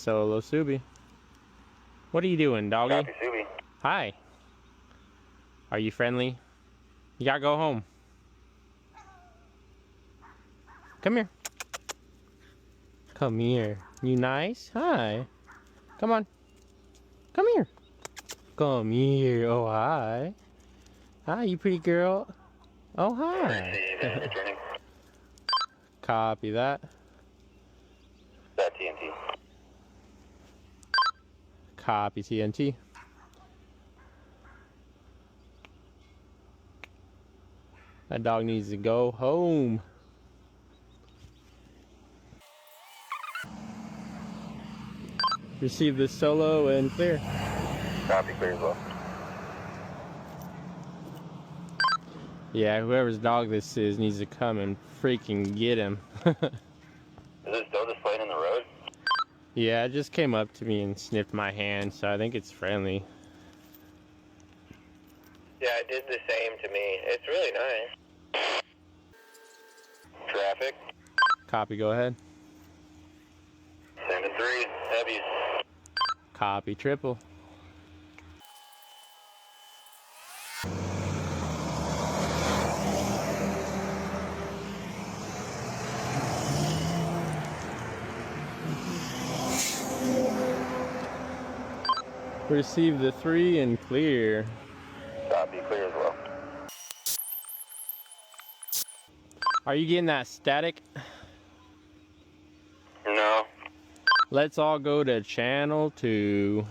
Solo Subi. What are you doing, doggy? Copy, Subi. Hi. Are you friendly? You gotta go home. Come here. Come here. You nice? Hi. Come on. Come here. Come here. Oh, hi. Hi, you pretty girl. Oh, hi. Returning. Copy that. That TNT. Copy TNT. That dog needs to go home. Receive the solo and clear. Copy, clear as well. Yeah, whoever's dog this is needs to come and freaking get him. Is it still displayed in the road? Yeah, it just came up to me and sniffed my hand, so I think it's friendly. Yeah, it did the same to me. It's really nice. Traffic. Copy, go ahead. Sending 3, heavies. Copy, triple. Receive the 3 and clear. Copy, clear as well. Are you getting that static? No. Let's all go to channel 2.